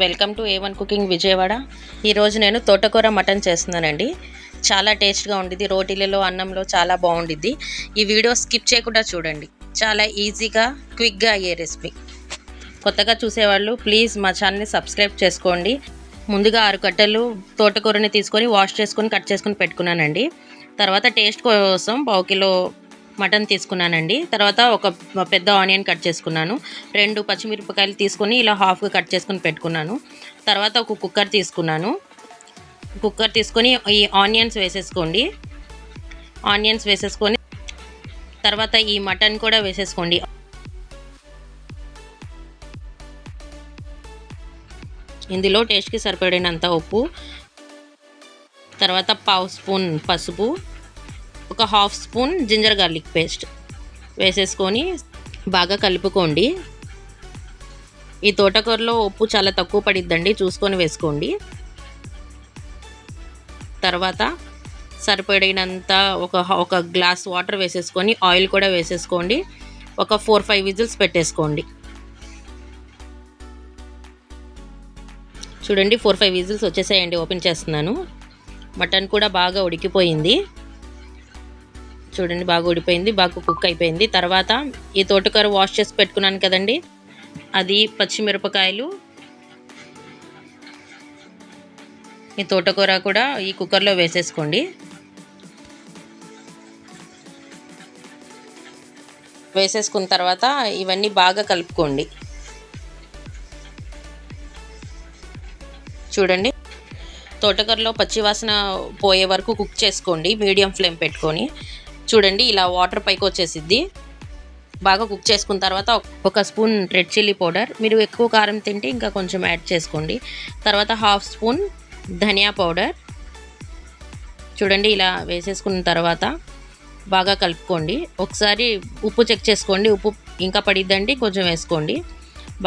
Welcome to A1 cooking Vijayawada. ఈరోజు నేను తోటకూర మటన్ చేస్తున్నానండి. చాలా టేస్ట్గా ఉండిద్ది, రోటీలలో అన్నంలో చాలా బాగుండిద్ది. ఈ వీడియో స్కిప్ చేయకుండా చూడండి. చాలా ఈజీగా క్విక్గా అయ్యే రెసిపీ. కొత్తగా చూసేవాళ్ళు ప్లీజ్ మా ఛానల్ని సబ్స్క్రైబ్ చేసుకోండి. ముందుగా 6 కట్టలు తోటకూరని తీసుకొని వాష్ చేసుకొని కట్ చేసుకొని పెట్టుకున్నానండి. తర్వాత టేస్ట్ కోసం 1/2 కిలో మటన్ తీసుకున్నానండి. తర్వాత ఒక పెద్ద ఆనియన్ కట్ చేసుకున్నాను. 2 పచ్చిమిరపకాయలు తీసుకొని ఇలా హాఫ్గా కట్ చేసుకొని పెట్టుకున్నాను. తర్వాత ఒక కుక్కర్ తీసుకున్నాను. కుక్కర్ తీసుకొని ఈ ఆనియన్స్ వేసేసుకోండి. ఆనియన్స్ వేసేసుకొని తర్వాత ఈ మటన్ కూడా వేసేసుకోండి. ఇందులో టేస్ట్కి సరిపడినంత ఉప్పు, తర్వాత 1/2 స్పూన్ పసుపు, ఒక 1/2 స్పూన్ జింజర్ గార్లిక్ పేస్ట్ వేసేసుకొని బాగా కలుపుకోండి. ఈ తోటకూరలో ఉప్పు చాలా తక్కువ పడిద్దండి, చూసుకొని వేసుకోండి. తర్వాత సరిపడినంత ఒక గ్లాస్ వాటర్ వేసేసుకొని ఆయిల్ కూడా వేసేసుకోండి. ఒక 4-5 విజిల్స్ పెట్టేసుకోండి. చూడండి 4-5 విజిల్స్ వచ్చేసాయండి. ఓపెన్ చేస్తున్నాను. మటన్ కూడా బాగా ఉడికిపోయింది. చూడండి బాగా ఉడిపోయింది, బాగా కుక్ అయిపోయింది. తర్వాత ఈ తోటకూర వాష్ చేసి పెట్టుకున్నాను కదండి, అది పచ్చిమిరపకాయలు, ఈ తోటకూర కూడా ఈ కుక్కర్లో వేసేసుకోండి. వేసేసుకున్న తర్వాత ఇవన్నీ బాగా కలుపుకోండి. చూడండి తోటకూరలో పచ్చివాసన పోయే వరకు కుక్ చేసుకోండి, మీడియం ఫ్లేమ్ పెట్టుకొని. చూడండి ఇలా వాటర్ పైకి వచ్చేసిద్ది. బాగా కుక్ చేసుకున్న తర్వాత 1 స్పూన్ రెడ్ చిల్లీ పౌడర్, మీరు ఎక్కువ కారం తింటే ఇంకా కొంచెం యాడ్ చేసుకోండి. తర్వాత 1/2 స్పూన్ ధనియా పౌడర్. చూడండి ఇలా వేసేసుకున్న తర్వాత బాగా కలుపుకోండి. ఒకసారి ఉప్పు చెక్ చేసుకోండి, ఉప్పు ఇంకా పడిద్దండి కొంచెం వేసుకోండి.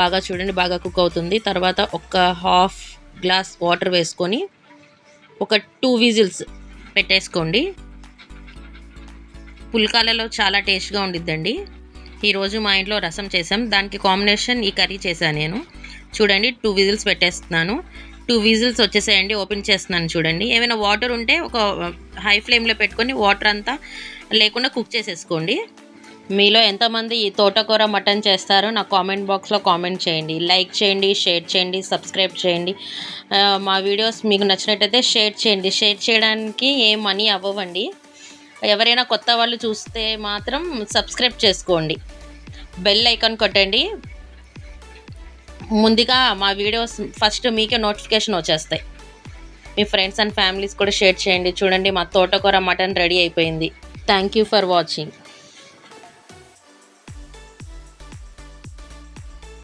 బాగా చూడండి బాగా కుక్ అవుతుంది. తర్వాత ఒక 1/2 గ్లాస్ వాటర్ వేసుకొని ఒక 2 విజిల్స్ పెట్టేసుకోండి. పుల్కాలలో చాలా టేస్ట్గా ఉండిద్దండి. ఈరోజు మా ఇంట్లో రసం చేసాం, దానికి కాంబినేషన్ ఈ కర్రీ చేశాను నేను. చూడండి 2 విజిల్స్ పెట్టేస్తున్నాను. 2 విజిల్స్ వచ్చేసాయండి. ఓపెన్ చేస్తున్నాను. చూడండి ఏమైనా వాటర్ ఉంటే ఒక హై ఫ్లేమ్లో పెట్టుకొని వాటర్ అంతా లేకుండా కుక్ చేసేసుకోండి. మీలో ఎంతమంది ఈ తోటకూర మటన్ చేస్తారో నాకు కామెంట్ బాక్స్లో కామెంట్ చేయండి. లైక్ చేయండి, షేర్ చేయండి, సబ్స్క్రైబ్ చేయండి. మా వీడియోస్ మీకు నచ్చినట్టయితే షేర్ చేయండి. షేర్ చేయడానికి ఏం మనీ అవ్వండి. ఎవరైనా కొత్త వాళ్ళు చూస్తే మాత్రం సబ్స్క్రైబ్ చేసుకోండి, బెల్ ఐకాన్ కొట్టండి. ముందుగా మా వీడియోస్ ఫస్ట్ మీకే నోటిఫికేషన్ వచ్చేస్తాయి. మీ ఫ్రెండ్స్ అండ్ ఫ్యామిలీస్ కూడా షేర్ చేయండి. చూడండి మా తోటకూర మటన్ రెడీ అయిపోయింది. Thank you for watching.